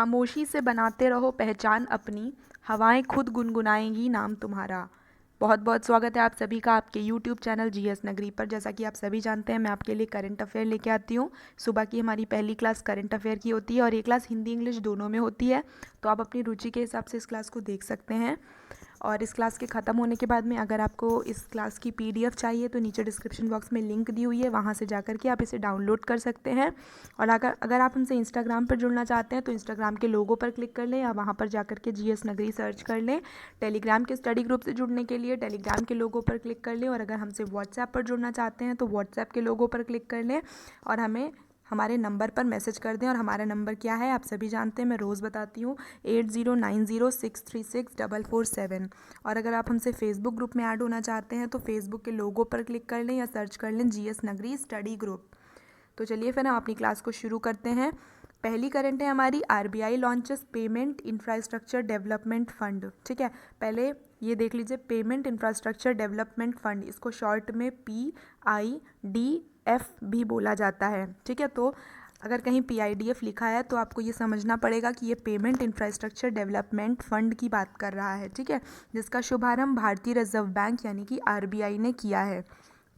खामोशी से बनाते रहो पहचान अपनी, हवाएं खुद गुनगुनाएंगी नाम तुम्हारा। बहुत बहुत स्वागत है आप सभी का आपके YouTube चैनल जीएस नगरी पर। जैसा कि आप सभी जानते हैं, मैं आपके लिए करंट अफेयर लेके आती हूँ। सुबह की हमारी पहली क्लास करंट अफेयर की होती है और ये क्लास हिंदी इंग्लिश दोनों में होती है, तो आप अपनी रुचि के हिसाब से इस क्लास को देख सकते हैं। और इस क्लास के ख़त्म होने के बाद में अगर आपको इस क्लास की PDF चाहिए तो नीचे डिस्क्रिप्शन बॉक्स में लिंक दी हुई है, वहाँ से जाकर के आप इसे डाउनलोड कर सकते हैं। और अगर आप हमसे इंस्टाग्राम पर जुड़ना चाहते हैं तो इंस्टाग्राम के लोगो पर क्लिक कर लें या वहाँ पर जाकर के जीएस नगरी सर्च कर लें। टेलीग्राम के स्टडी ग्रुप से जुड़ने के लिए टेलीग्राम के लोगो पर क्लिक कर लें। और अगर हमसे व्हाट्सएप पर जुड़ना चाहते हैं तो व्हाट्सएप के लोगो पर क्लिक कर लें और हमें हमारे नंबर पर मैसेज कर दें। और हमारा नंबर क्या है आप सभी जानते हैं, मैं रोज़ बताती हूँ, 8090636447। और अगर आप हमसे फेसबुक ग्रुप में ऐड होना चाहते हैं तो फेसबुक के लोगो पर क्लिक कर लें या सर्च कर लें जीएस नगरी स्टडी ग्रुप। तो चलिए फिर हम अपनी क्लास को शुरू करते हैं। पहली करंट है हमारी, RBI launches payment infrastructure development fund. ठीक है, पहले ये देख लीजिए, पेमेंट इंफ्रास्ट्रक्चर डेवलपमेंट फंड, इसको शॉर्ट में PIDF भी बोला जाता है। ठीक है, तो अगर कहीं PIDF लिखा है तो आपको ये समझना पड़ेगा कि ये पेमेंट इंफ्रास्ट्रक्चर डेवलपमेंट फंड की बात कर रहा है। ठीक है, जिसका शुभारंभ भारतीय रिजर्व बैंक यानी कि RBI ने किया है।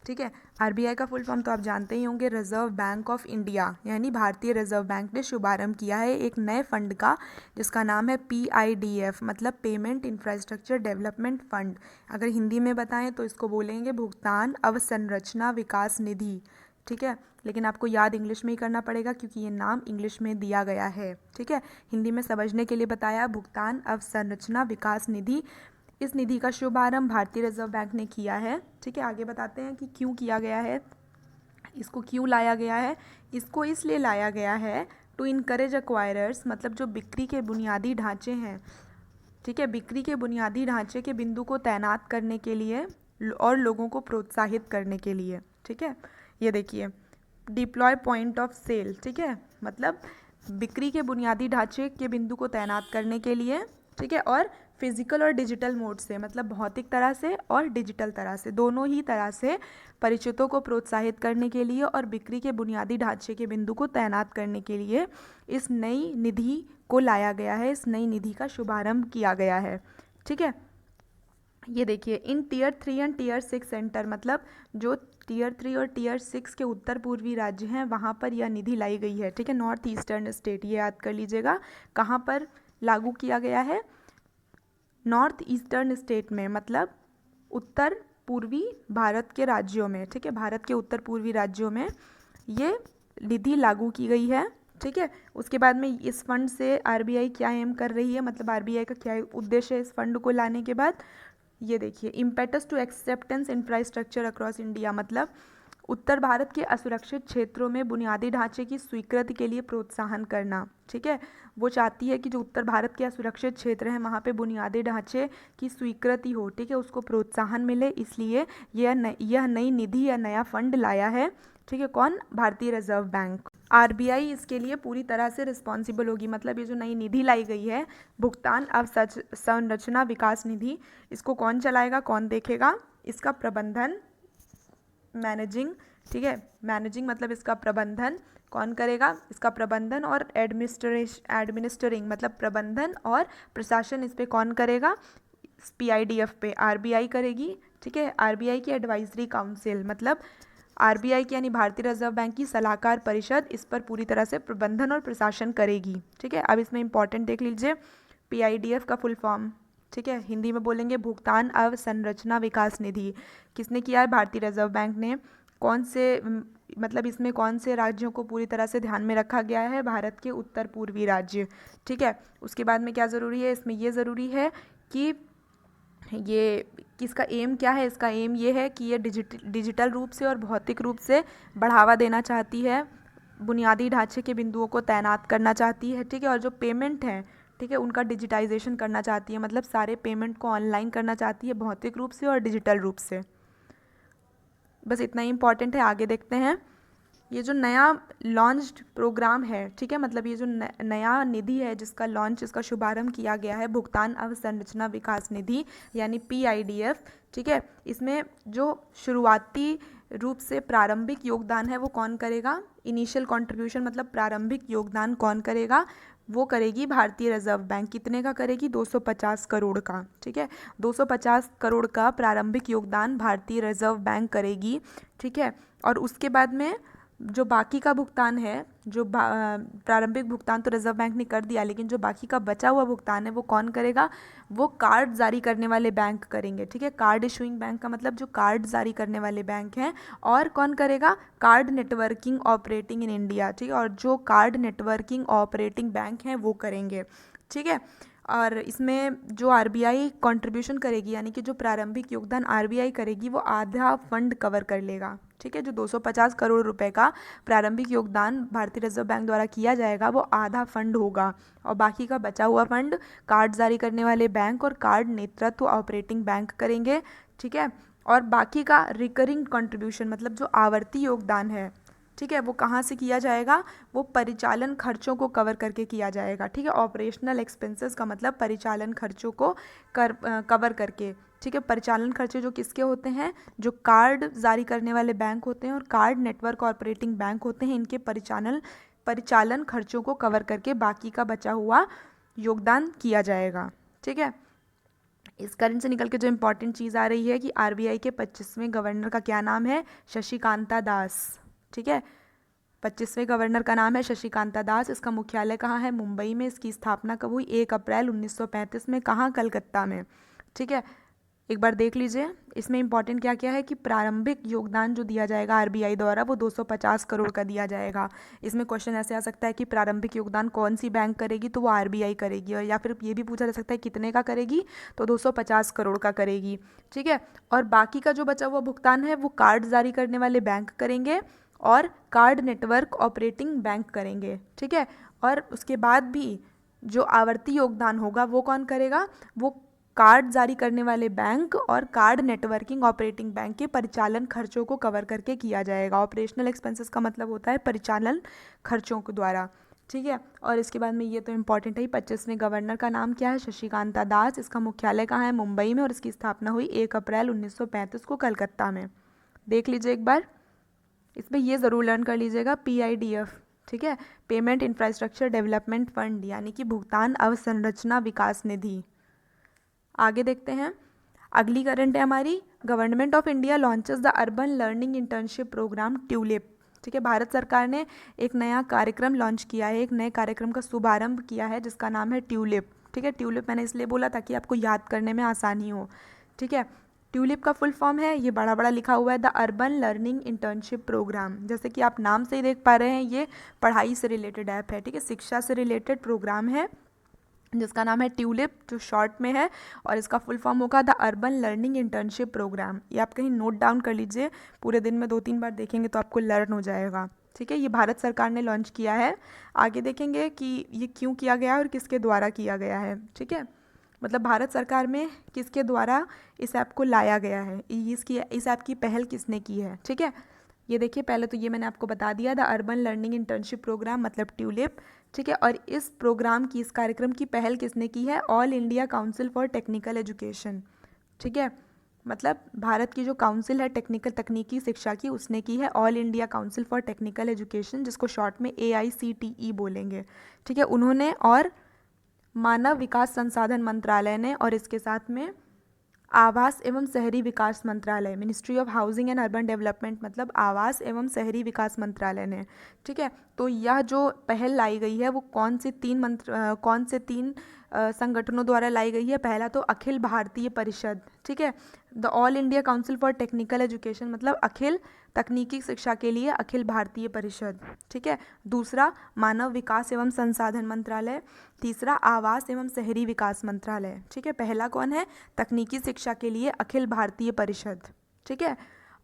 ठीक है, RBI का फुल फॉर्म तो आप जानते ही होंगे, रिजर्व बैंक ऑफ इंडिया, यानी भारतीय रिजर्व बैंक ने शुभारंभ किया है एक नए फंड का जिसका नाम है PIDF, मतलब पेमेंट इंफ्रास्ट्रक्चर डेवलपमेंट फंड। अगर हिंदी में बताएं तो इसको बोलेंगे भुगतान अवसंरचना विकास निधि। ठीक है, लेकिन आपको याद इंग्लिश में ही करना पड़ेगा क्योंकि ये नाम इंग्लिश में दिया गया है। ठीक है, हिंदी में समझने के लिए बताया, भुगतान अवसंरचना विकास निधि। इस निधि का शुभारंभ भारतीय रिजर्व बैंक ने किया है। ठीक है, आगे बताते हैं कि क्यों किया गया है, इसको क्यों लाया गया है। इसको इसलिए लाया गया है टू इनकरेज एक्वायरर्स, मतलब जो बिक्री के बुनियादी ढांचे हैं, ठीक है, बिक्री के बुनियादी ढांचे के बिंदु को तैनात करने के लिए और लोगों को प्रोत्साहित करने के लिए। ठीक है, ये देखिए, डिप्लॉय पॉइंट ऑफ सेल। ठीक है, मतलब बिक्री के बुनियादी ढांचे के बिंदु को तैनात करने के लिए। ठीक है, और फिजिकल और डिजिटल मोड से, मतलब भौतिक तरह से और डिजिटल तरह से, दोनों ही तरह से परिचितों को प्रोत्साहित करने के लिए और बिक्री के बुनियादी ढांचे के बिंदु को तैनात करने के लिए इस नई निधि को लाया गया है, इस नई निधि का शुभारंभ किया गया है। ठीक है, ये देखिए, इन Tier 3 एंड Tier 6 सेंटर, मतलब जो Tier 3 और Tier 6 के उत्तर पूर्वी राज्य हैं वहाँ पर यह निधि लाई गई है। ठीक है, नॉर्थ ईस्टर्न स्टेट, ये याद कर लीजिएगा, कहाँ पर लागू किया गया है, नॉर्थ ईस्टर्न स्टेट में, मतलब उत्तर पूर्वी भारत के राज्यों में। ठीक है, भारत के उत्तर पूर्वी राज्यों में ये निधि लागू की गई है। ठीक है, उसके बाद में इस फंड से RBI क्या एम कर रही है, मतलब RBI का क्या उद्देश्य है इस फंड को लाने के बाद, ये देखिए, impetus to acceptance infrastructure across India, मतलब उत्तर भारत के असुरक्षित क्षेत्रों में बुनियादी ढांचे की स्वीकृति के लिए प्रोत्साहन करना। ठीक है, वो चाहती है कि जो उत्तर भारत के असुरक्षित क्षेत्र हैं वहाँ पे बुनियादी ढांचे की स्वीकृति हो। ठीक है, उसको प्रोत्साहन मिले, इसलिए यह नई निधि या नया फंड लाया है। ठीक है, कौन, भारतीय रिजर्व बैंक। RBI इसके लिए पूरी तरह से रिस्पॉन्सिबल होगी, मतलब ये जो नई निधि लाई गई है, भुगतान अवसंरचना विकास निधि, इसको कौन चलाएगा, कौन देखेगा, इसका प्रबंधन, मैनेजिंग। ठीक है, मैनेजिंग मतलब इसका प्रबंधन कौन करेगा, इसका प्रबंधन और एडमिनिस्टरिंग मतलब प्रबंधन और प्रशासन, इस पे कौन करेगा, PIDF पे RBI करेगी। ठीक है, RBI की एडवाइजरी काउंसिल, मतलब RBI की यानी भारतीय रिजर्व बैंक की सलाहकार परिषद इस पर पूरी तरह से प्रबंधन और प्रशासन करेगी। ठीक है, अब इसमें इंपॉर्टेंट देख लीजिए, PIDF का फुल फॉर्म, ठीक है, हिंदी में बोलेंगे भुगतान अवसंरचना विकास निधि। किसने किया है, भारतीय रिजर्व बैंक ने। कौन से, मतलब इसमें कौन से राज्यों को पूरी तरह से ध्यान में रखा गया है, भारत के उत्तर पूर्वी राज्य। ठीक है, उसके बाद में क्या ज़रूरी है, इसमें ये ज़रूरी है कि ये किसका एम क्या है, इसका एम ये है कि ये डिजिटल रूप से और भौतिक रूप से बढ़ावा देना चाहती है, बुनियादी ढांचे के बिंदुओं को तैनात करना चाहती है। ठीक है, और जो पेमेंट है, ठीक है, उनका डिजिटाइजेशन करना चाहती है, मतलब सारे पेमेंट को ऑनलाइन करना चाहती है, भौतिक रूप से और डिजिटल रूप से। बस इतना ही इंपॉर्टेंट है, आगे देखते हैं। ये जो नया लॉन्च्ड प्रोग्राम है, ठीक है, मतलब ये जो नया निधि है जिसका लॉन्च, इसका शुभारंभ किया गया है, भुगतान अवसंरचना विकास निधि यानी PIDF। ठीक है, इसमें जो शुरुआती रूप से प्रारंभिक योगदान है वो कौन करेगा, इनिशियल कंट्रीब्यूशन मतलब प्रारंभिक योगदान कौन करेगा, वो करेगी भारतीय रिजर्व बैंक। कितने का करेगी? 250 करोड़ का। ठीक है, 250 करोड़ का प्रारंभिक योगदान भारतीय रिजर्व बैंक करेगी। ठीक है, और उसके बाद में जो बाकी का भुगतान है, जो प्रारंभिक भुगतान तो रिजर्व बैंक ने कर दिया, लेकिन जो बाकी का बचा हुआ भुगतान है वो कौन करेगा? वो कार्ड जारी करने वाले बैंक करेंगे। ठीक है, कार्ड इशूइंग बैंक का मतलब जो कार्ड जारी करने वाले बैंक हैं। और कौन करेगा? Card networking operating in India. ठीक है, और जो कार्ड नेटवर्किंग ऑपरेटिंग बैंक हैं वो करेंगे। ठीक है, और इसमें जो आरबीआई कंट्रीब्यूशन करेगी, यानी कि जो प्रारंभिक योगदान आरबीआई करेगी, वो आधा फंड कवर कर लेगा। ठीक है, जो 250 करोड़ रुपए का प्रारंभिक योगदान भारतीय रिजर्व बैंक द्वारा किया जाएगा वो आधा फंड होगा, और बाकी का बचा हुआ फंड कार्ड जारी करने वाले बैंक और कार्ड नेतृत्व ऑपरेटिंग बैंक करेंगे। ठीक है, और बाकी का रिकरिंग कंट्रीब्यूशन मतलब जो आवर्ती योगदान है, ठीक है, वो कहाँ से किया जाएगा? वो परिचालन खर्चों को कवर करके किया जाएगा। ठीक है, ऑपरेशनल एक्सपेंसेस का मतलब परिचालन खर्चों को कवर करके। ठीक है, परिचालन खर्चे जो किसके होते हैं? जो कार्ड जारी करने वाले बैंक होते हैं और कार्ड नेटवर्क ऑपरेटिंग बैंक होते हैं, इनके परिचालन खर्चों को कवर करके बाकी का बचा हुआ योगदान किया जाएगा। ठीक है, इस करंट से निकल के जो इंपॉर्टेंट चीज़ आ रही है कि आरबीआई के 25वें गवर्नर का क्या नाम है? शशिकांता दास। ठीक है, 25वें गवर्नर का नाम है शशिकांता दास। इसका मुख्यालय कहाँ है? मुंबई में। इसकी स्थापना कब हुई? 1 अप्रैल 1935 में। कहाँ? कलकत्ता में। ठीक है, एक बार देख लीजिए इसमें इंपॉर्टेंट क्या क्या है कि प्रारंभिक योगदान जो दिया जाएगा आरबीआई द्वारा वो 250 करोड़ का दिया जाएगा। इसमें क्वेश्चन ऐसे आ सकता है कि प्रारंभिक योगदान कौन सी बैंक करेगी? तो वो आरबीआई करेगी, और या फिर ये भी पूछा जा सकता है कितने का करेगी? तो 250 करोड़ का करेगी। ठीक है, और बाकी का जो बचा हुआ भुगतान है वो कार्ड जारी करने वाले बैंक करेंगे और कार्ड नेटवर्क ऑपरेटिंग बैंक करेंगे। ठीक है, और उसके बाद भी जो आवर्ती योगदान होगा वो कौन करेगा? वो कार्ड जारी करने वाले बैंक और कार्ड नेटवर्किंग ऑपरेटिंग बैंक के परिचालन खर्चों को कवर करके किया जाएगा। ऑपरेशनल एक्सपेंसेस का मतलब होता है परिचालन खर्चों के द्वारा। ठीक है, और इसके बाद में ये तो इम्पॉर्टेंट है, 25वें गवर्नर का नाम क्या है? शशिकांता दास। इसका मुख्यालय कहाँ है? मुंबई में, और इसकी स्थापना हुई 1 अप्रैल 1935 को कलकत्ता में। देख लीजिए एक बार, इसमें ये ज़रूर लर्न कर लीजिएगा पीआईडीएफ। ठीक है, पेमेंट इंफ्रास्ट्रक्चर डेवलपमेंट फंड, यानी कि भुगतान अवसंरचना विकास निधि। आगे देखते हैं, अगली करंट है हमारी, government of India launches the urban learning internship programme TULIP. ठीक है, भारत सरकार ने एक नया कार्यक्रम लॉन्च किया है, एक नए कार्यक्रम का शुभारंभ किया है जिसका नाम है ट्यूलिप। ठीक है, ट्यूलिप मैंने इसलिए बोला ताकि आपको याद करने में आसानी हो। ठीक है, ट्यूलिप का फुल फॉर्म है, ये बड़ा बड़ा लिखा हुआ है, the urban learning internship programme. जैसे कि आप नाम से ही देख पा रहे हैं ये पढ़ाई से रिलेटेड ऐप है। ठीक है, शिक्षा से रिलेटेड प्रोग्राम है जिसका नाम है ट्यूलिप, जो शॉर्ट में है, और इसका फुल फॉर्म होगा the urban learning internship programme. ये आप कहीं नोट डाउन कर लीजिए, पूरे दिन में 2-3 बार देखेंगे तो आपको लर्न हो जाएगा। ठीक है, ये भारत सरकार ने लॉन्च किया है। आगे देखेंगे कि ये क्यों किया गया है और किसके द्वारा किया गया है। ठीक है, मतलब भारत सरकार में किसके द्वारा इस ऐप को लाया गया है, इस ऐप की पहल किसने की है। ठीक है, ये देखिए, पहले तो ये मैंने आपको बता दिया, the urban learning internship programme मतलब ट्यूलिप। ठीक है, और इस प्रोग्राम की, इस कार्यक्रम की पहल किसने की है? All India council for technical education. ठीक है, मतलब भारत की जो काउंसिल है तकनीकी शिक्षा की, उसने की है, all India council for technical education, जिसको शॉर्ट में AICTE बोलेंगे। ठीक है, उन्होंने, और मानव विकास संसाधन मंत्रालय ने, और इसके साथ में आवास एवं शहरी विकास मंत्रालय, ministry of housing and urban development मतलब आवास एवं शहरी विकास मंत्रालय ने। ठीक है, तो यह जो पहल लाई गई है वो कौन से तीन संगठनों द्वारा लाई गई है? पहला तो अखिल भारतीय परिषद। ठीक है, the all India council for technical education मतलब अखिल तकनीकी शिक्षा के लिए अखिल भारतीय परिषद। ठीक है, दूसरा मानव विकास एवं संसाधन मंत्रालय, तीसरा आवास एवं शहरी विकास मंत्रालय। ठीक है, पहला कौन है? तकनीकी शिक्षा के लिए अखिल भारतीय परिषद। ठीक है,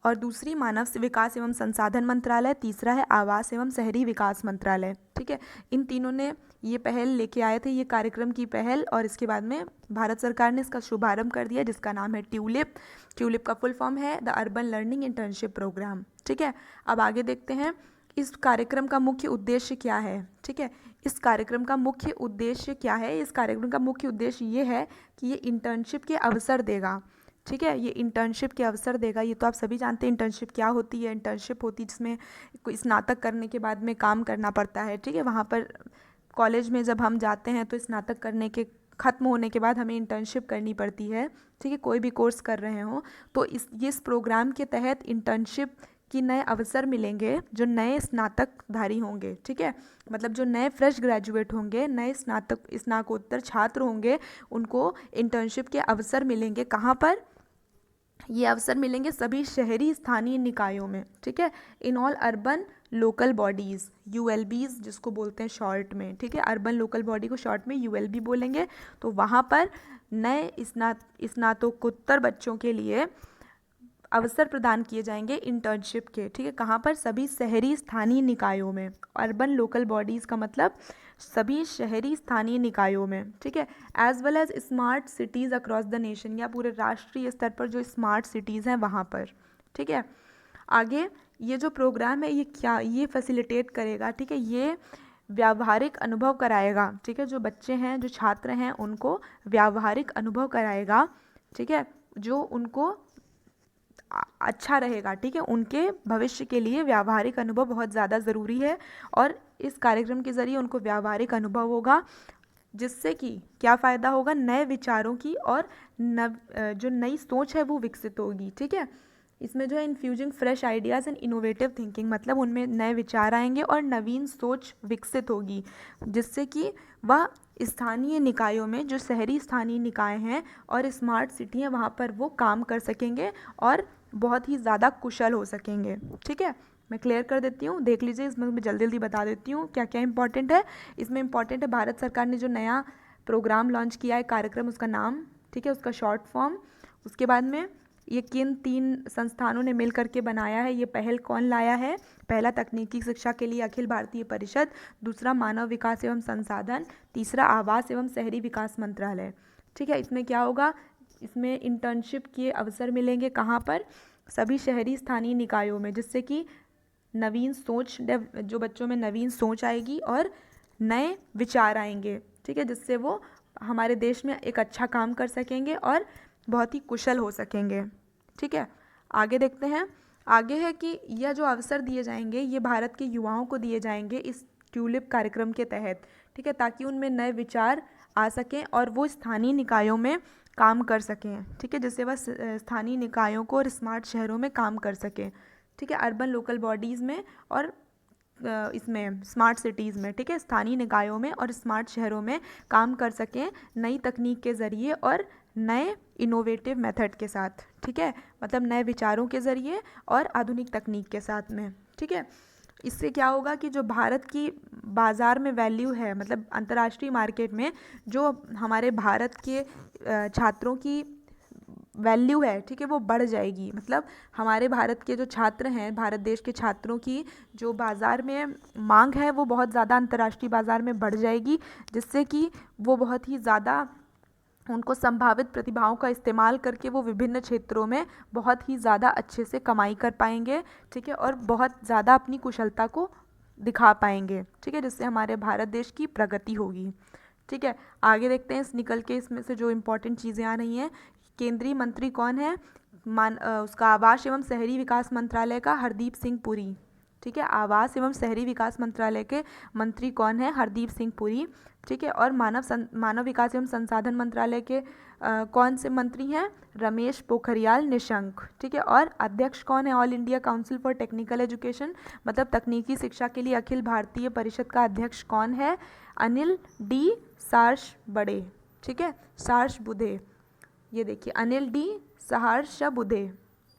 और दूसरी मानव विकास एवं संसाधन मंत्रालय, तीसरा है आवास एवं शहरी विकास मंत्रालय। ठीक है, इन तीनों ने ये पहल लेके आए थे, ये कार्यक्रम की पहल, और इसके बाद में भारत सरकार ने इसका शुभारंभ कर दिया जिसका नाम है ट्यूलिप। ट्यूलिप का फुल फॉर्म है the urban learning internship programme. ठीक है, अब आगे देखते हैं इस कार्यक्रम का मुख्य उद्देश्य क्या है। ठीक है, इस कार्यक्रम का मुख्य उद्देश्य क्या है? इस कार्यक्रम का मुख्य उद्देश्य ये है कि ये इंटर्नशिप के अवसर देगा। ठीक है, ये इंटर्नशिप के अवसर देगा। ये तो आप सभी जानते हैं इंटर्नशिप क्या होती है। इंटर्नशिप होती है जिसमें कोई स्नातक करने के बाद में काम करना पड़ता है। ठीक है, वहाँ पर कॉलेज में जब हम जाते हैं तो स्नातक करने के ख़त्म होने के बाद हमें इंटर्नशिप करनी पड़ती है, ठीक है, कोई भी कोर्स कर रहे हो तो इस प्रोग्राम के तहत इंटर्नशिप की नए अवसर मिलेंगे जो नए स्नातकधारी होंगे, ठीक है, मतलब जो नए फ्रेश ग्रेजुएट होंगे, नए स्नातकोत्तर छात्र होंगे, उनको इंटर्नशिप के अवसर मिलेंगे। कहाँ पर? ये अवसर मिलेंगे सभी शहरी स्थानीय निकायों में, ठीक है, in all urban local bodies, ULBs जिसको बोलते हैं शॉर्ट में, ठीक है, अर्बन लोकल बॉडी को शॉर्ट में ULB बोलेंगे। तो वहाँ पर नए स्नातकोत्तर बच्चों के लिए अवसर प्रदान किए जाएंगे इंटर्नशिप के, ठीक है, कहाँ पर? सभी शहरी स्थानीय निकायों में। अर्बन लोकल बॉडीज़ का मतलब सभी शहरी स्थानीय निकायों में, ठीक है, as well as smart cities across the nation, या पूरे राष्ट्रीय स्तर पर जो स्मार्ट सिटीज़ हैं वहाँ पर, ठीक है। आगे ये जो प्रोग्राम है ये फैसिलिटेट करेगा, ठीक है, ये व्यावहारिक अनुभव कराएगा, ठीक है, जो बच्चे हैं, जो छात्र हैं, उनको व्यावहारिक अनुभव कराएगा, ठीक है, जो उनको अच्छा रहेगा, ठीक है, उनके भविष्य के लिए व्यावहारिक अनुभव बहुत ज़्यादा ज़रूरी है। और इस कार्यक्रम के ज़रिए उनको व्यावहारिक अनुभव होगा, जिससे कि क्या फ़ायदा होगा? नए विचारों की और जो नई सोच है वो विकसित होगी, ठीक है। इसमें जो है infusing fresh ideas and innovative thinking, मतलब उनमें नए विचार आएंगे और नवीन सोच विकसित होगी, जिससे कि वह स्थानीय निकायों में, जो शहरी स्थानीय निकाय हैं और स्मार्ट सिटी हैं, वहाँ पर वो काम कर सकेंगे और बहुत ही ज़्यादा कुशल हो सकेंगे, ठीक है। मैं क्लियर कर देती हूँ, देख लीजिए, इसमें मैं जल्दी जल्दी बता देती हूँ क्या क्या इंपॉर्टेंट है। इसमें इंपॉर्टेंट है भारत सरकार ने जो नया प्रोग्राम लॉन्च किया है, कार्यक्रम, उसका नाम, ठीक है, उसका शॉर्ट फॉर्म। उसके बाद में ये किन 3 संस्थानों ने मिल करके बनाया है, ये पहल कौन लाया है? पहला तकनीकी शिक्षा के लिए अखिल भारतीय परिषद, दूसरा मानव विकास एवं संसाधन, तीसरा आवास एवं शहरी विकास मंत्रालय, ठीक है। इसमें क्या होगा? इसमें इंटर्नशिप के अवसर मिलेंगे, कहाँ पर? सभी शहरी स्थानीय निकायों में, जिससे कि नवीन सोच, जो बच्चों में नवीन सोच आएगी और नए विचार आएंगे, ठीक है, जिससे वो हमारे देश में एक अच्छा काम कर सकेंगे और बहुत ही कुशल हो सकेंगे, ठीक है। आगे देखते हैं। आगे है कि यह जो अवसर दिए जाएंगे ये भारत के युवाओं को दिए जाएंगे इस ट्यूलिप कार्यक्रम के तहत, ठीक है, ताकि उनमें नए विचार आ सकें और वो स्थानीय निकायों में काम कर सकें, ठीक है, जिससे वह स्थानीय निकायों को और स्मार्ट शहरों में काम कर सकें, ठीक है, अर्बन लोकल बॉडीज़ में और इसमें स्मार्ट सिटीज़ में, ठीक है, स्थानीय निकायों में और स्मार्ट शहरों में काम कर सकें नई तकनीक के ज़रिए और नए इनोवेटिव मेथड के साथ, ठीक है, मतलब नए विचारों के ज़रिए और आधुनिक तकनीक के साथ में, ठीक है। इससे क्या होगा कि जो भारत की बाज़ार में वैल्यू है, मतलब अंतर्राष्ट्रीय मार्केट में जो हमारे भारत के छात्रों की वैल्यू है, ठीक है, वो बढ़ जाएगी। मतलब हमारे भारत के जो छात्र हैं, भारत देश के छात्रों की जो बाज़ार में मांग है वो बहुत ज़्यादा अंतर्राष्ट्रीय बाज़ार में बढ़ जाएगी, जिससे कि वो बहुत ही ज़्यादा उनको संभावित प्रतिभाओं का इस्तेमाल करके वो विभिन्न क्षेत्रों में बहुत ही ज़्यादा अच्छे से कमाई कर पाएंगे, ठीक है, और बहुत ज़्यादा अपनी कुशलता को दिखा पाएंगे, ठीक है, जिससे हमारे भारत देश की प्रगति होगी, ठीक है। आगे देखते हैं, निकल के इसमें से जो इम्पोर्टेंट चीज़ें आ रही हैं। केंद्रीय मंत्री कौन है? उसका आवास एवं शहरी विकास मंत्रालय का हरदीप सिंह पुरी, ठीक है, आवास एवं शहरी विकास मंत्रालय के मंत्री कौन है? हरदीप सिंह पुरी, ठीक है। और मानव विकास एवं संसाधन मंत्रालय के कौन से मंत्री हैं? रमेश पोखरियाल निशंक, ठीक है। और अध्यक्ष कौन है? All India council for technical education, मतलब तकनीकी शिक्षा के लिए अखिल भारतीय परिषद का अध्यक्ष कौन है? अनिल डी सहस्रबुद्धे, ठीक है, सहस्रबुद्धे, ये देखिए अनिल डी सहस्रबुद्धे,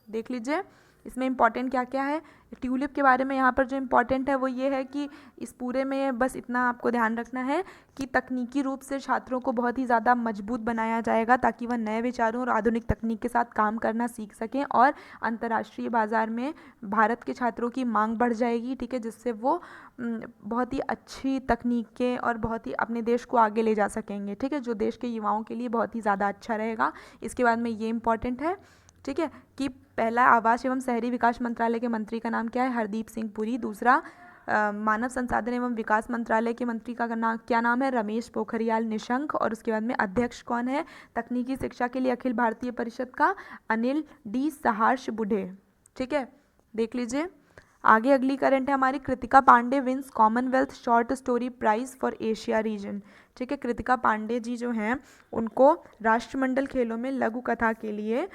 देख लीजिए। इसमें इंपॉर्टेंट क्या क्या है ट्यूलिप के बारे में, यहाँ पर जो इम्पॉर्टेंट है वो ये है कि इस पूरे में बस इतना आपको ध्यान रखना है कि तकनीकी रूप से छात्रों को बहुत ही ज़्यादा मजबूत बनाया जाएगा, ताकि वह नए विचारों और आधुनिक तकनीक के साथ काम करना सीख सकें और अंतर्राष्ट्रीय बाज़ार में भारत के छात्रों की मांग बढ़ जाएगी, ठीक है, जिससे वो बहुत ही अच्छी तकनीकें और बहुत ही अपने देश को आगे ले जा सकेंगे, ठीक है, जो देश के युवाओं के लिए बहुत ही ज़्यादा अच्छा रहेगा। इसके बाद में ये इम्पॉर्टेंट है, ठीक है, कि पहला आवास एवं शहरी विकास मंत्रालय के मंत्री का नाम क्या है? हरदीप सिंह पुरी। दूसरा मानव संसाधन एवं विकास मंत्रालय के मंत्री का नाम क्या नाम है? रमेश पोखरियाल निशंक। और उसके बाद में अध्यक्ष कौन है तकनीकी शिक्षा के लिए अखिल भारतीय परिषद का? अनिल डी सहस्रबुद्धे, ठीक है, देख लीजिए। आगे अगली करंट है हमारी, Kritika Pandey wins Commonwealth short story prize for Asia region. ठीक है, कृतिका पांडे जी जो हैं उनको राष्ट्रमंडल खेलों में लघु कथा के लिए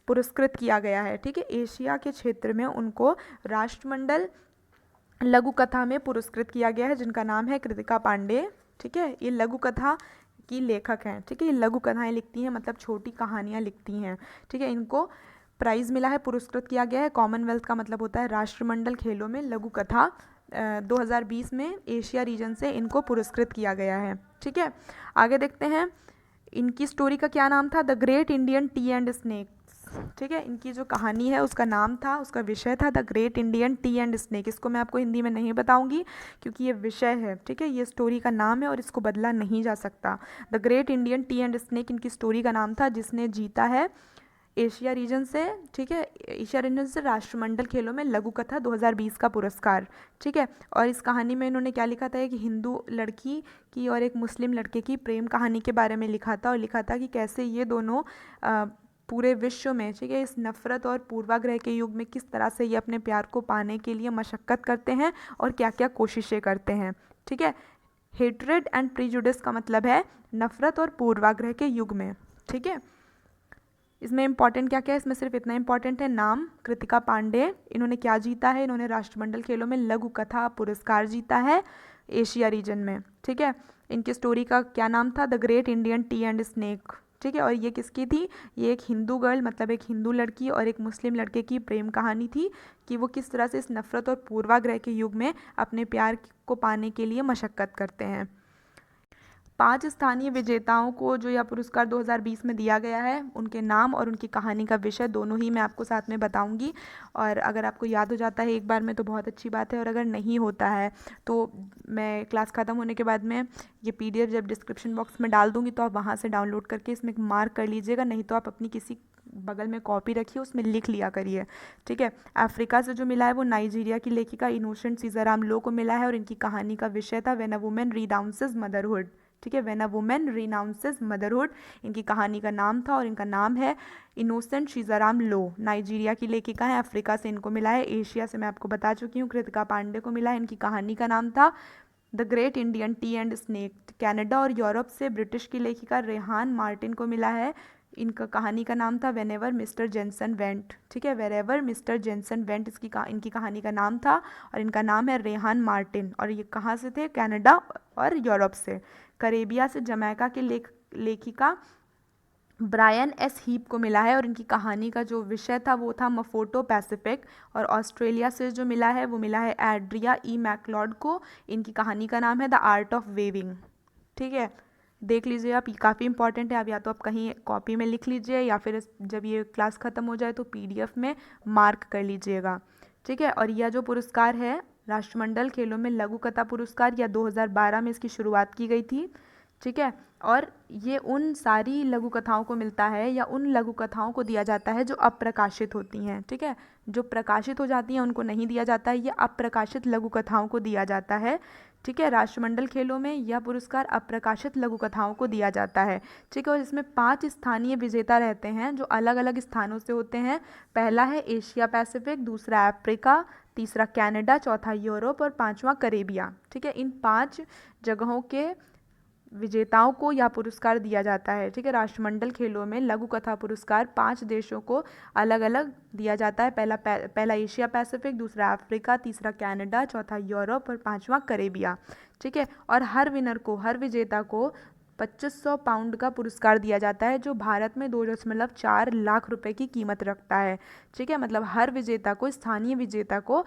पुरस्कृत किया गया है। ठीक है, एशिया के क्षेत्र में उनको राष्ट्रमंडल लघु कथा में पुरस्कृत किया गया है, जिनका नाम है कृतिका पांडे। ठीक है, ये लघु कथा की लेखक हैं। ठीक है, ये लघु कथाएं लिखती हैं, मतलब छोटी कहानियाँ लिखती हैं। ठीक है, इनको प्राइज़ मिला है, पुरस्कृत किया गया है। कॉमनवेल्थ का मतलब होता है राष्ट्रमंडल खेलों में लघु कथा 2020 में एशिया रीजन से इनको पुरस्कृत किया गया है। ठीक है, आगे देखते हैं, इनकी स्टोरी का क्या नाम था, the great Indian T and snake. ठीक है, इनकी जो कहानी है उसका नाम था, उसका विषय था the great Indian T and snake. इसको मैं आपको हिंदी में नहीं बताऊंगी क्योंकि ये विषय है। ठीक है, ये स्टोरी का नाम है और इसको बदला नहीं जा सकता। The great Indian T and snake इनकी स्टोरी का नाम था, जिसने जीता है एशिया रीजन से। ठीक है, एशिया रीजन से राष्ट्रमंडल खेलों में लघु कथा 2020 का पुरस्कार। ठीक है, और इस कहानी में इन्होंने क्या लिखा था, एक हिंदू लड़की की और एक मुस्लिम लड़के की प्रेम कहानी के बारे में लिखा था, और लिखा था कि कैसे ये दोनों पूरे विश्व में, ठीक है, इस नफ़रत और पूर्वाग्रह के युग में किस तरह से ये अपने प्यार को पाने के लिए मशक्क़त करते हैं और क्या क्या कोशिशें करते हैं। ठीक है, हेट्रेड एंड प्रीजुडिस का मतलब है नफ़रत और पूर्वाग्रह के युग में। ठीक है, इसमें इंपॉर्टेंट क्या क्या है, इसमें सिर्फ इतना इंपॉर्टेंट है नाम, कृतिका पांडे, इन्होंने क्या जीता है, इन्होंने राष्ट्रमंडल खेलों में लघु कथा पुरस्कार जीता है एशिया रीजन में। ठीक है, इनकी स्टोरी का क्या नाम था, the great Indian T and snake. ठीक है, और ये किसकी थी, ये एक हिंदू गर्ल, मतलब एक हिंदू लड़की और एक मुस्लिम लड़के की प्रेम कहानी थी कि वो किस तरह से इस नफ़रत और पूर्वाग्रह के युग में अपने प्यार को पाने के लिए मशक्क़त करते हैं। 5 स्थानीय विजेताओं को जो यह पुरस्कार 2020 में दिया गया है, उनके नाम और उनकी कहानी का विषय दोनों ही मैं आपको साथ में बताऊंगी। और अगर आपको याद हो जाता है एक बार में तो बहुत अच्छी बात है, और अगर नहीं होता है तो मैं क्लास ख़त्म होने के बाद में ये PDF जब डिस्क्रिप्शन बॉक्स में डाल दूँगी तो आप वहाँ से डाउनलोड करके इसमें मार्क कर लीजिएगा, नहीं तो आप अपनी किसी बगल में कॉपी रखिए, उसमें लिख लिया करिए। ठीक है, अफ्रीका से जो मिला है वो नाइजीरिया की लेखिका इनोसेंट सीजाराम लो को मिला है, और इनकी कहानी का विषय था when a woman renounces motherhood. ठीक है, when a woman renounces motherhood इनकी कहानी का नाम था, और इनका नाम है इनोसेंट सीजाराम लो। नाइजीरिया की लेखिका है, अफ्रीका से इनको मिला है। एशिया से मैं आपको बता चुकी हूँ, कृतिका पांडे को मिला है, इनकी कहानी का नाम था the great Indian T and snake. Canada और यूरोप से ब्रिटिश की लेखिका रेहान मार्टिन को मिला है, इनका कहानी का नाम था व्हेनेवर मिस्टर जेनसन वेंट। ठीक है, वेरेवर मिस्टर जेनसन वेंट इनकी कहानी का नाम था, और इनका नाम है रेहान मार्टिन, और ये कहाँ से थे, कनाडा और यूरोप से। करेबिया से जमैका के लेखिका ब्रायन एस हीप को मिला है, और इनकी कहानी का जो विषय था वो था मफोटो पैसिफिक। और ऑस्ट्रेलिया से जो मिला है वो मिला है एड्रिया ई मैकलॉड को, इनकी कहानी का नाम है द आर्ट ऑफ वेविंग। ठीक है, देख लीजिए आप, ये काफ़ी इंपॉर्टेंट है। अब या तो आप कहीं कॉपी में लिख लीजिए या फिर जब ये क्लास ख़त्म हो जाए तो PDF में मार्क कर लीजिएगा। ठीक है, और यह जो पुरस्कार है राष्ट्रमंडल खेलों में लघु कथा पुरस्कार, या 2012 में इसकी शुरुआत की गई थी। ठीक है, और ये उन सारी लघु कथाओं को मिलता है, या उन लघु कथाओं को दिया जाता है जो अप्रकाशित होती हैं। ठीक है, जो प्रकाशित हो जाती हैं उनको नहीं दिया जाता है, ये अप्रकाशित लघु कथाओं को दिया जाता है। ठीक है, राष्ट्रमंडल खेलों में यह पुरस्कार अप्रकाशित लघु कथाओं को दिया जाता है। ठीक है, और इसमें 5 स्थानीय विजेता रहते हैं जो अलग अलग स्थानों से होते हैं। पहला है एशिया पैसिफिक, दूसरा अफ्रीका, तीसरा कनाडा, चौथा यूरोप और 5वां करेबिया। ठीक है, इन 5 जगहों के विजेताओं को यह पुरस्कार दिया जाता है। ठीक है, राष्ट्रमंडल खेलों में लघु कथा पुरस्कार 5 देशों को अलग अलग दिया जाता है। पहला एशिया पैसिफिक, दूसरा अफ्रीका, तीसरा कनाडा, चौथा यूरोप और 5वां करेबिया। ठीक है, और हर विनर को, हर विजेता को 2500 पाउंड का पुरस्कार दिया जाता है, जो भारत में 2.4 लाख रुपए की कीमत रखता है। ठीक है, मतलब हर विजेता को, स्थानीय विजेता को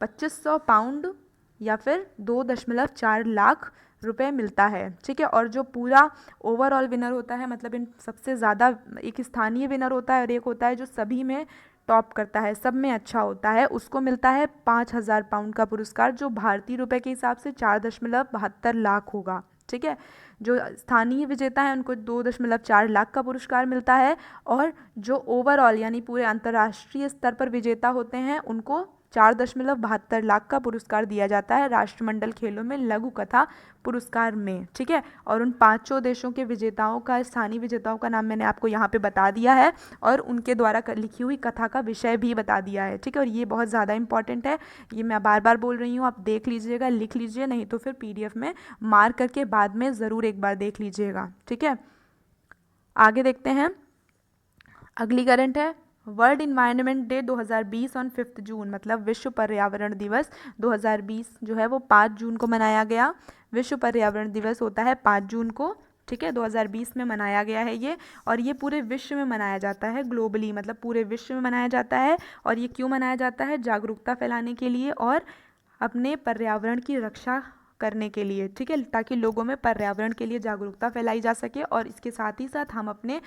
2500 पाउंड या फिर 2.4 लाख रुपए मिलता है। ठीक है, और जो पूरा ओवरऑल विनर होता है, मतलब इन सबसे ज़्यादा, एक स्थानीय विनर होता है और एक होता है जो सभी में टॉप करता है, सब में अच्छा होता है, उसको मिलता है 5000 पाउंड का पुरस्कार, जो भारतीय रुपए के हिसाब से 4.72 लाख होगा। ठीक है, जो स्थानीय विजेता है उनको 2.4 लाख का पुरस्कार मिलता है, और जो ओवरऑल यानी पूरे अंतर्राष्ट्रीय स्तर पर विजेता होते हैं उनको 4.72 लाख का पुरस्कार दिया जाता है राष्ट्रमंडल खेलों में लघु कथा पुरस्कार में, ठीक है। और उन 5 देशों के विजेताओं का, स्थानीय विजेताओं का नाम मैंने आपको यहाँ पे बता दिया है और उनके द्वारा लिखी हुई कथा का विषय भी बता दिया है, ठीक है। और ये बहुत ज़्यादा इंपॉर्टेंट है, ये मैं बार बार बोल रही हूँ, आप देख लीजिएगा, लिख लीजिए, नहीं तो फिर PDF में मार्क करके बाद में ज़रूर एक बार देख लीजिएगा, ठीक है। आगे देखते हैं, अगली करंट है वर्ल्ड इन्वायरमेंट डे 2020 ऑन 5 जून, मतलब विश्व पर्यावरण दिवस 2020 जो है वो 5 जून को मनाया गया। विश्व पर्यावरण दिवस होता है 5 जून को, ठीक है, 2020 में मनाया गया है ये। और ये पूरे विश्व में मनाया जाता है, ग्लोबली, मतलब पूरे विश्व में मनाया जाता है। और ये क्यों मनाया जाता है? जागरूकता फैलाने के लिए और अपने पर्यावरण की रक्षा करने के लिए, ठीक है, ताकि लोगों में पर्यावरण के लिए जागरूकता फैलाई जा सके और इसके साथ ही साथ हम अपने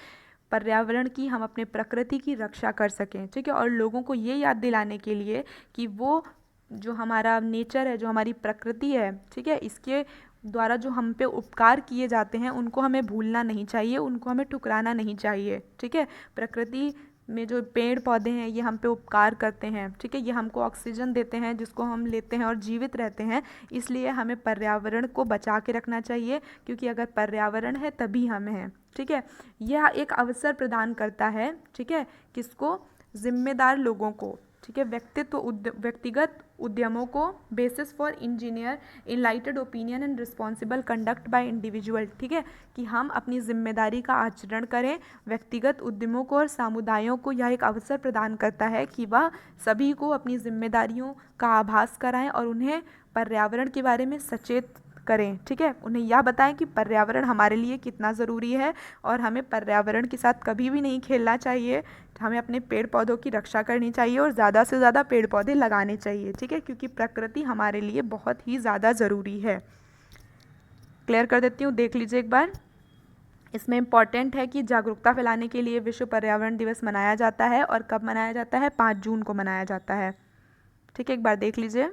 पर्यावरण की, हम अपने प्रकृति की रक्षा कर सकें, ठीक है। और लोगों को ये याद दिलाने के लिए कि वो जो हमारा नेचर है, जो हमारी प्रकृति है, ठीक है, इसके द्वारा जो हम पे उपकार किए जाते हैं उनको हमें भूलना नहीं चाहिए, उनको हमें ठुकराना नहीं चाहिए, ठीक है। प्रकृति में जो पेड़ पौधे हैं ये हम पे उपकार करते हैं, ठीक है, ये हमको ऑक्सीजन देते हैं जिसको हम लेते हैं और जीवित रहते हैं। इसलिए हमें पर्यावरण को बचा के रखना चाहिए, क्योंकि अगर पर्यावरण है तभी हम हैं, ठीक है। यह एक अवसर प्रदान करता है, ठीक है, किसको? जिम्मेदार लोगों को, ठीक है, व्यक्तिगत उद्यमों को, basis for engineer enlightened opinion and responsible conduct by individual, ठीक है, कि हम अपनी जिम्मेदारी का आचरण करें। व्यक्तिगत उद्यमों को और समुदायों को यह एक अवसर प्रदान करता है कि वह सभी को अपनी जिम्मेदारियों का आभास कराएं और उन्हें पर्यावरण के बारे में सचेत करें, ठीक है। उन्हें यह बताएं कि पर्यावरण हमारे लिए कितना ज़रूरी है और हमें पर्यावरण के साथ कभी भी नहीं खेलना चाहिए। हमें अपने पेड़ पौधों की रक्षा करनी चाहिए और ज़्यादा से ज़्यादा पेड़ पौधे लगाने चाहिए, ठीक है, क्योंकि प्रकृति हमारे लिए बहुत ही ज़्यादा ज़रूरी है। क्लियर कर देती हूँ, देख लीजिए एक बार। इसमें इम्पॉर्टेंट है कि जागरूकता फैलाने के लिए विश्व पर्यावरण दिवस मनाया जाता है। और कब मनाया जाता है? 5 जून को मनाया जाता है, ठीक है। एक बार देख लीजिए,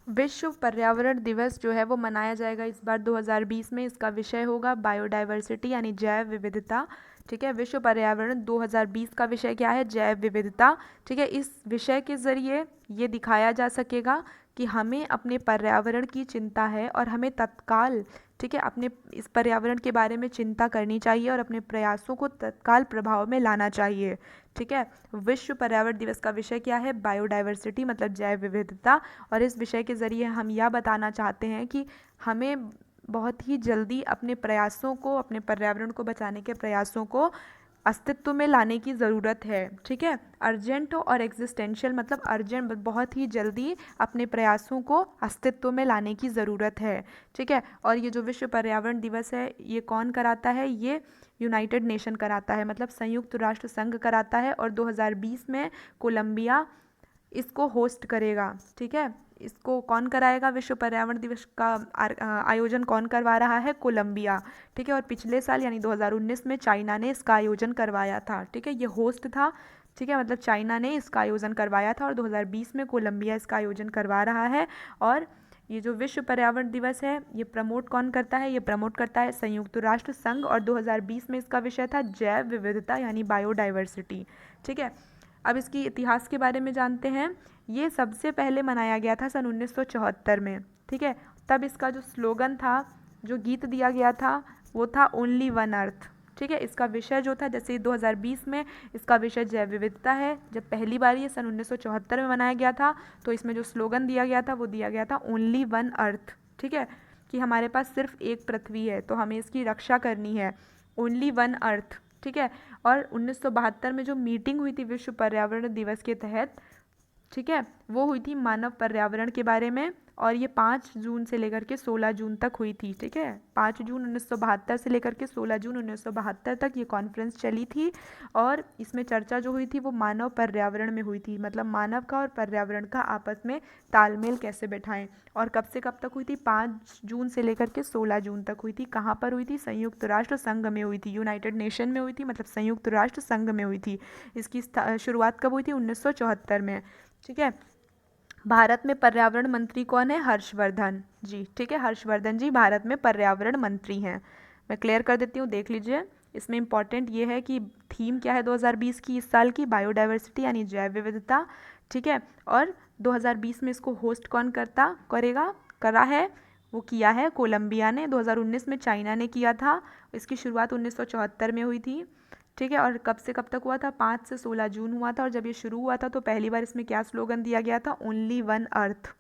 विश्व पर्यावरण दिवस जो है वो मनाया जाएगा इस बार 2020 में। इसका विषय होगा बायोडाइवर्सिटी यानी जैव विविधता, ठीक है। विश्व पर्यावरण 2020 का विषय क्या है? जैव विविधता, ठीक है। इस विषय के ज़रिए ये दिखाया जा सकेगा कि हमें अपने पर्यावरण की चिंता है और हमें तत्काल, ठीक है, अपने इस पर्यावरण के बारे में चिंता करनी चाहिए और अपने प्रयासों को तत्काल प्रभाव में लाना चाहिए, ठीक है। विश्व पर्यावरण दिवस का विषय क्या है? बायोडाइवर्सिटी, मतलब जैव विविधता। और इस विषय के ज़रिए हम यह बताना चाहते हैं कि हमें बहुत ही जल्दी अपने प्रयासों को, अपने पर्यावरण को बचाने के प्रयासों को अस्तित्व में लाने की ज़रूरत है, ठीक है। अर्जेंट और एग्जिस्टेंशियल, मतलब अर्जेंट, बहुत ही जल्दी अपने प्रयासों को अस्तित्व में लाने की ज़रूरत है, ठीक है। और ये जो विश्व पर्यावरण दिवस है ये कौन कराता है? ये यूनाइटेड नेशन कराता है, मतलब संयुक्त राष्ट्र संघ कराता है। और 2020 में कोलंबिया इसको होस्ट करेगा, ठीक है। इसको कौन कराएगा? विश्व पर्यावरण दिवस का आयोजन कौन करवा रहा है? कोलंबिया, ठीक है। और पिछले साल यानी 2019 में चाइना ने इसका आयोजन करवाया था, ठीक है, ये होस्ट था, ठीक है, मतलब चाइना ने इसका आयोजन करवाया था और 2020 में कोलंबिया इसका आयोजन करवा रहा है। और ये जो विश्व पर्यावरण दिवस है ये प्रमोट कौन करता है? ये प्रमोट करता है संयुक्त राष्ट्र संघ। और 2020 में इसका विषय था जैव विविधता यानी बायोडाइवर्सिटी, ठीक है। अब इसकी इतिहास के बारे में जानते हैं। ये सबसे पहले मनाया गया था सन 1974 में, ठीक है। तब इसका जो स्लोगन था, जो गीत दिया गया था, वो था ओनली वन अर्थ, ठीक है। इसका विषय जो था, जैसे 2020 में इसका विषय जैव विविधता है, जब पहली बार ये सन 1974 में मनाया गया था तो इसमें जो स्लोगन दिया गया था वो दिया गया था ओनली वन अर्थ, ठीक है, कि हमारे पास सिर्फ एक पृथ्वी है तो हमें इसकी रक्षा करनी है, ओनली वन अर्थ, ठीक है। और 1972 में जो मीटिंग हुई थी विश्व पर्यावरण दिवस के तहत, ठीक है, वो हुई थी मानव पर्यावरण के बारे में। और ये 5 जून से लेकर के 16 जून तक हुई थी, ठीक है। 5 जून 1972 से लेकर के 16 जून 1972 तक ये कॉन्फ्रेंस चली थी। और इसमें चर्चा जो हुई थी वो मानव पर्यावरण में हुई थी, मतलब मानव का और पर्यावरण का आपस में तालमेल कैसे बैठाएं। और कब से कब तक हुई थी? 5 जून से लेकर के 16 जून तक हुई थी। कहाँ पर हुई थी? संयुक्त राष्ट्र संघ में हुई थी, यूनाइटेड नेशन में हुई थी, मतलब संयुक्त राष्ट्र संघ में हुई थी। इसकी शुरुआत कब हुई थी? 1974 में, ठीक है। भारत में पर्यावरण मंत्री कौन है? हर्षवर्धन जी, ठीक है, हर्षवर्धन जी भारत में पर्यावरण मंत्री हैं। मैं क्लियर कर देती हूँ, देख लीजिए। इसमें इंपॉर्टेंट ये है कि थीम क्या है 2020 की, इस साल की? बायोडाइवर्सिटी यानी जैव विविधता, ठीक है। और 2020 में इसको होस्ट कौन करा है, वो किया है कोलंबिया ने। 2019 में चाइना ने किया था। इसकी शुरुआत 1974 में हुई थी, ठीक है। और कब से कब तक हुआ था, 5 से 16 जून हुआ था। और जब ये शुरू हुआ था तो पहली बार इसमें क्या स्लोगन दिया गया था, ओनली वन अर्थ,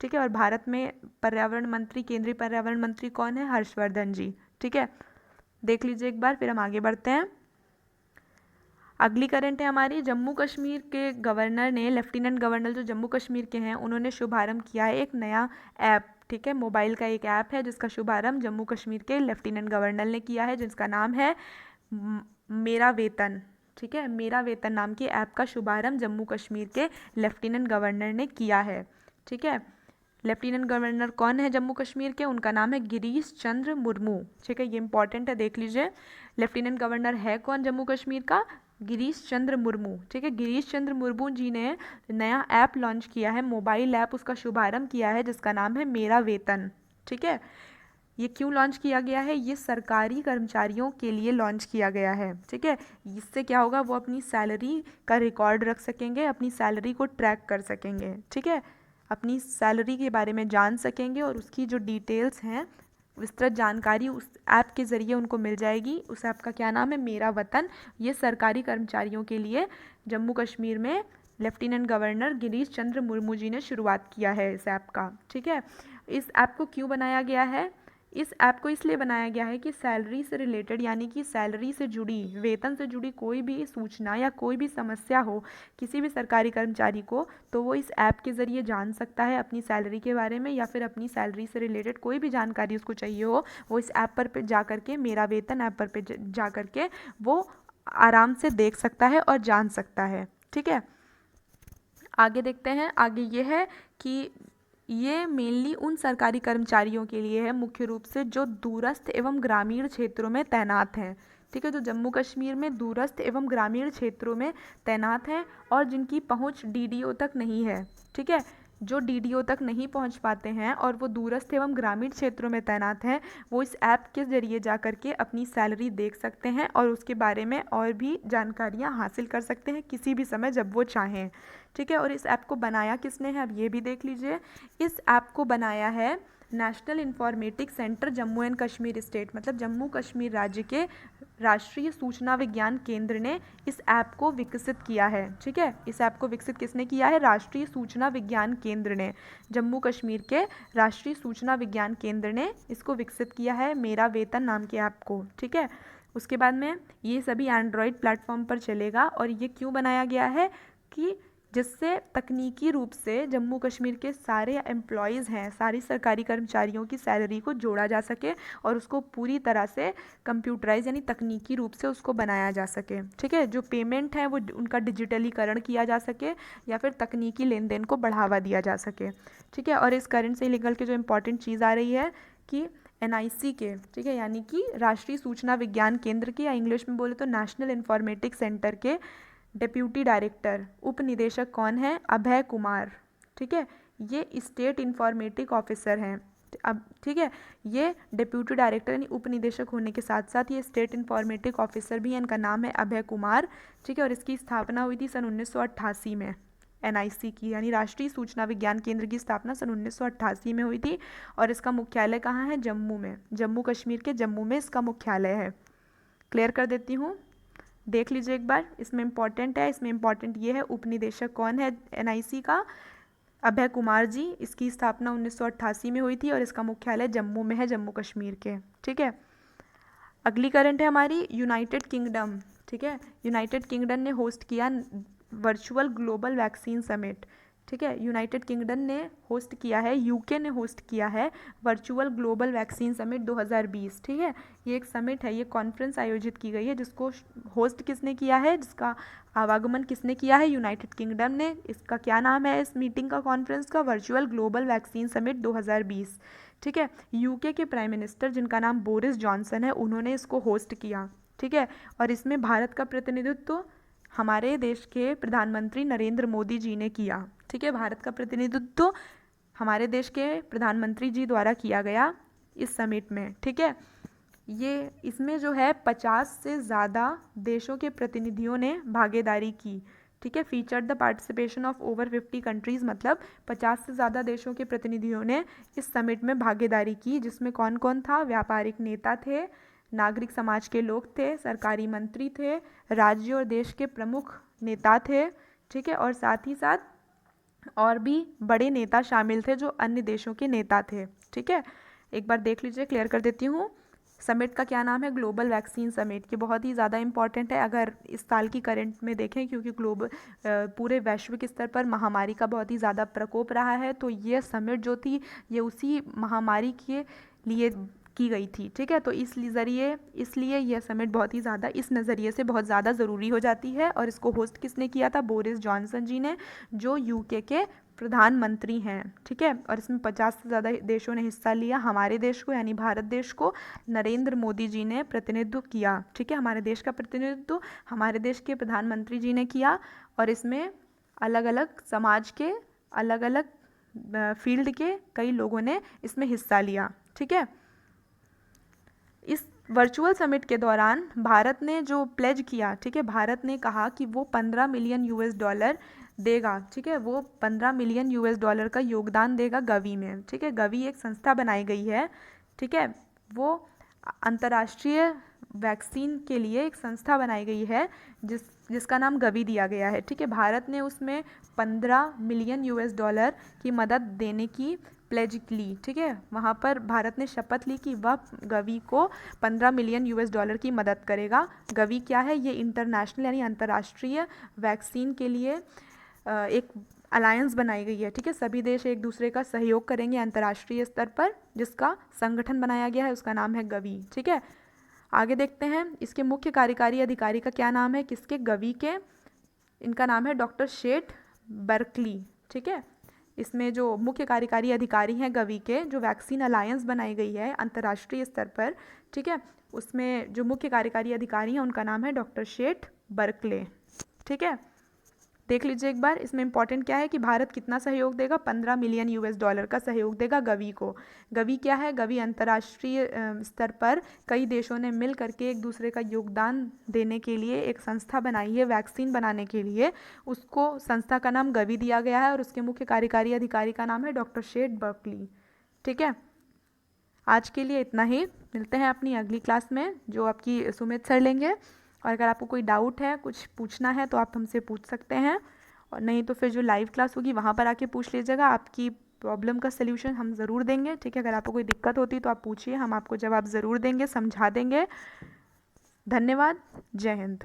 ठीक है। और भारत में पर्यावरण मंत्री, केंद्रीय पर्यावरण मंत्री कौन है, हर्षवर्धन जी, ठीक है। देख लीजिए एक बार, फिर हम आगे बढ़ते हैं। अगली करंट है हमारी, जम्मू कश्मीर के गवर्नर ने, लेफ्टिनेंट गवर्नर जो जम्मू कश्मीर के हैं, उन्होंने शुभारंभ किया है एक नया ऐप, ठीक है। मोबाइल का एक ऐप है जिसका शुभारंभ जम्मू कश्मीर के लेफ्टिनेंट गवर्नर ने किया है, जिसका नाम है मेरा वेतन, ठीक है। मेरा वेतन नाम के ऐप का शुभारंभ जम्मू कश्मीर के लेफ्टिनेंट गवर्नर ने किया है, ठीक है। लेफ्टिनेंट गवर्नर कौन है जम्मू कश्मीर के, उनका नाम है गिरीश चंद्र मुर्मू, ठीक है। ये इंपॉर्टेंट है, देख लीजिए। लेफ्टिनेंट गवर्नर है कौन जम्मू कश्मीर का, गिरीश चंद्र मुर्मू, ठीक है। गिरीश चंद्र मुर्मू जी ने नया ऐप लॉन्च किया है, मोबाइल ऐप, उसका शुभारंभ किया है, जिसका नाम है मेरा वेतन, ठीक है। ये क्यों लॉन्च किया गया है, ये सरकारी कर्मचारियों के लिए लॉन्च किया गया है, ठीक है। इससे क्या होगा, वो अपनी सैलरी का रिकॉर्ड रख सकेंगे, अपनी सैलरी को ट्रैक कर सकेंगे, ठीक है। अपनी सैलरी के बारे में जान सकेंगे और उसकी जो डिटेल्स हैं, विस्तृत जानकारी उस ऐप के ज़रिए उनको मिल जाएगी। उस ऐप का क्या नाम है, मेरा वतन। ये सरकारी कर्मचारियों के लिए जम्मू कश्मीर में लेफ्टिनेंट गवर्नर गिरीश चंद्र मुर्मू जी ने शुरुआत किया है इस ऐप का, ठीक है। इस ऐप को क्यों बनाया गया है, इस ऐप को इसलिए बनाया गया है कि सैलरी से रिलेटेड, यानी कि सैलरी से जुड़ी, वेतन से जुड़ी कोई भी सूचना या कोई भी समस्या हो किसी भी सरकारी कर्मचारी को, तो वो इस ऐप के ज़रिए जान सकता है अपनी सैलरी के बारे में, या फिर अपनी सैलरी से रिलेटेड कोई भी जानकारी उसको चाहिए हो, वो इस ऐप पर जा करके, मेरा वेतन ऐप पर जा करके वो आराम से देख सकता है और जान सकता है, ठीक है। आगे देखते हैं। आगे ये है कि ये मेनली उन सरकारी कर्मचारियों के लिए है, मुख्य रूप से जो दूरस्थ एवं ग्रामीण क्षेत्रों में तैनात हैं, ठीक है। जो जम्मू कश्मीर में दूरस्थ एवं ग्रामीण क्षेत्रों में तैनात हैं और जिनकी पहुंच डीडीओ तक नहीं है, ठीक है। जो डीडीओ तक नहीं पहुंच पाते हैं और वो दूरस्थ एवं ग्रामीण क्षेत्रों में तैनात हैं, वो इस ऐप के ज़रिए जा कर के अपनी सैलरी देख सकते हैं और उसके बारे में और भी जानकारियां हासिल कर सकते हैं किसी भी समय जब वो चाहें, ठीक है। और इस ऐप को बनाया किसने है, अब ये भी देख लीजिए। इस ऐप को बनाया है national informatics centre Jammu and Kashmir state, मतलब जम्मू कश्मीर राज्य के राष्ट्रीय सूचना विज्ञान केंद्र ने इस ऐप को विकसित किया है, ठीक है। इस ऐप को विकसित किसने किया है, राष्ट्रीय सूचना विज्ञान केंद्र ने, जम्मू कश्मीर के राष्ट्रीय सूचना विज्ञान केंद्र ने इसको विकसित किया है, मेरा वेतन नाम के ऐप को, ठीक है। उसके बाद में ये सभी एंड्रॉयड प्लेटफॉर्म पर चलेगा। और ये क्यों बनाया गया है कि जिससे तकनीकी रूप से जम्मू कश्मीर के सारे एम्प्लॉयज़ हैं, सारी सरकारी कर्मचारियों की सैलरी को जोड़ा जा सके और उसको पूरी तरह से कंप्यूटराइज यानी तकनीकी रूप से उसको बनाया जा सके, ठीक है। जो पेमेंट है वो उनका डिजिटलीकरण किया जा सके या फिर तकनीकी लेन देन को बढ़ावा दिया जा सके, ठीक है। और इस करंट से लीगल के जो इम्पोर्टेंट चीज़ आ रही है कि NIC के, ठीक है, यानी कि राष्ट्रीय सूचना विज्ञान केंद्र के, या इंग्लिश में बोले तो नेशनल इंफॉर्मेटिक्स सेंटर के डिप्यूटी डायरेक्टर, उप निदेशक कौन है, अभय कुमार, ठीक है। ये स्टेट इंफॉर्मेटिक ऑफिसर हैं, अब ठीक है। ये डिप्यूटी डायरेक्टर यानी उप निदेशक होने के साथ साथ ये स्टेट इंफॉर्मेटिक ऑफिसर भी हैं, इनका नाम है अभय कुमार, ठीक है। और इसकी स्थापना हुई थी सन 1988 में। NIC की यानी राष्ट्रीय सूचना विज्ञान केंद्र की स्थापना सन 1988 में हुई थी। और इसका मुख्यालय कहाँ है, जम्मू में, जम्मू कश्मीर के जम्मू में इसका मुख्यालय है। क्लियर कर देती हूँ, देख लीजिए एक बार, इसमें इंपॉर्टेंट है। इसमें इंपॉर्टेंट ये है, उप निदेशक कौन है NIC का, अभय कुमार जी। इसकी स्थापना 1988 में हुई थी और इसका मुख्यालय जम्मू में है, जम्मू कश्मीर के, ठीक है। अगली करंट है हमारी यूनाइटेड किंगडम, ठीक है। यूनाइटेड किंगडम ने होस्ट किया वर्चुअल ग्लोबल वैक्सीन समिट, ठीक है। यूनाइटेड किंगडम ने होस्ट किया है, UK ने होस्ट किया है वर्चुअल ग्लोबल वैक्सीन समिट 2020, ठीक है। ये एक समिट है, ये कॉन्फ्रेंस आयोजित की गई है जिसको होस्ट किसने किया है, जिसका आवागमन किसने किया है, यूनाइटेड किंगडम ने। इसका क्या नाम है इस मीटिंग का, कॉन्फ्रेंस का, वर्चुअल ग्लोबल वैक्सीन समिट 2020, ठीक है। UK के प्राइम मिनिस्टर जिनका नाम बोरिस जॉनसन है, उन्होंने इसको होस्ट किया, ठीक है। और इसमें भारत का प्रतिनिधित्व हमारे देश के प्रधानमंत्री नरेंद्र मोदी जी ने किया, ठीक है। भारत का प्रतिनिधित्व हमारे देश के प्रधानमंत्री जी द्वारा किया गया इस समिट में, ठीक है। ये इसमें जो है 50 से ज़्यादा देशों के प्रतिनिधियों ने भागीदारी की, ठीक है। Featured the participation of over 50 countries, मतलब 50 से ज़्यादा देशों के प्रतिनिधियों ने इस समिट में भागीदारी की, जिसमें कौन कौन था? व्यापारिक नेता थे, नागरिक समाज के लोग थे, सरकारी मंत्री थे, राज्य और देश के प्रमुख नेता थे, ठीक है, और साथ ही साथ और भी बड़े नेता शामिल थे जो अन्य देशों के नेता थे, ठीक है। एक बार देख लीजिए, क्लियर कर देती हूँ। समिट का क्या नाम है? Global vaccine summit. ये बहुत ही ज़्यादा इंपॉर्टेंट है अगर इस साल की करंट में देखें, क्योंकि पूरे वैश्विक स्तर पर महामारी का बहुत ही ज़्यादा प्रकोप रहा है। तो ये समिट जो थी ये उसी महामारी के लिए की गई थी, ठीक है। तो इसलिए यह समिट बहुत ही ज़्यादा इस नज़रिए से बहुत ज़्यादा ज़रूरी हो जाती है। और इसको होस्ट किसने किया था? बोरिस जॉनसन जी ने, जो यूके के प्रधानमंत्री हैं, ठीक है। और इसमें 50 से ज़्यादा देशों ने हिस्सा लिया। हमारे देश को यानी भारत देश को नरेंद्र मोदी जी ने प्रतिनिधित्व किया, ठीक है। हमारे देश का प्रतिनिधित्व हमारे देश के प्रधानमंत्री जी ने किया। और इसमें अलग अलग समाज के अलग अलग फील्ड के कई लोगों ने इसमें हिस्सा लिया, ठीक है। इस वर्चुअल समिट के दौरान भारत ने जो प्लेज किया, ठीक है, भारत ने कहा कि वो 15 मिलियन US$ देगा, ठीक है। वो 15 मिलियन US$ का योगदान देगा गवी में, ठीक है। गवी एक संस्था बनाई गई है, ठीक है। वो अंतर्राष्ट्रीय वैक्सीन के लिए एक संस्था बनाई गई है जिसका नाम गवी दिया गया है, ठीक है। भारत ने उसमें 15 मिलियन US$ की मदद देने की प्लेज ली, ठीक है। वहाँ पर भारत ने शपथ ली कि वह गवी को 15 मिलियन US$ की मदद करेगा। गवी क्या है? ये इंटरनेशनल यानी अंतर्राष्ट्रीय वैक्सीन के लिए एक अलायंस बनाई गई है, ठीक है। सभी देश एक दूसरे का सहयोग करेंगे अंतर्राष्ट्रीय स्तर पर, जिसका संगठन बनाया गया है, उसका नाम है गवी, ठीक है। आगे देखते हैं, इसके मुख्य कार्यकारी अधिकारी का क्या नाम है? किसके? गवी के। इनका नाम है डॉक्टर शेठ बर्कली, ठीक है। इसमें जो मुख्य कार्यकारी अधिकारी हैं गवी के, जो वैक्सीन अलायंस बनाई गई है अंतर्राष्ट्रीय स्तर पर, ठीक है, उसमें जो मुख्य कार्यकारी अधिकारी हैं उनका नाम है डॉक्टर शेठ बर्कले, ठीक है। देख लीजिए एक बार, इसमें इंपॉर्टेंट क्या है कि भारत कितना सहयोग देगा? 15 मिलियन US$ का सहयोग देगा गवी को। गवी क्या है? गवी अंतर्राष्ट्रीय स्तर पर कई देशों ने मिल करके एक दूसरे का योगदान देने के लिए एक संस्था बनाई है वैक्सीन बनाने के लिए। उसको संस्था का नाम गवी दिया गया है और उसके मुख्य कार्यकारी अधिकारी का नाम है डॉक्टर शेठ बर्कली, ठीक है। आज के लिए इतना ही, मिलते हैं अपनी अगली क्लास में जो आपकी सुमित सर लेंगे। और अगर आपको कोई डाउट है, कुछ पूछना है तो आप हमसे पूछ सकते हैं, और नहीं तो फिर जो लाइव क्लास होगी वहाँ पर आके पूछ लीजिएगा। आपकी प्रॉब्लम का सल्यूशन हम ज़रूर देंगे, ठीक है। अगर आपको कोई दिक्कत होती तो आप पूछिए, हम आपको जवाब ज़रूर देंगे, समझा देंगे। धन्यवाद। जय हिंद।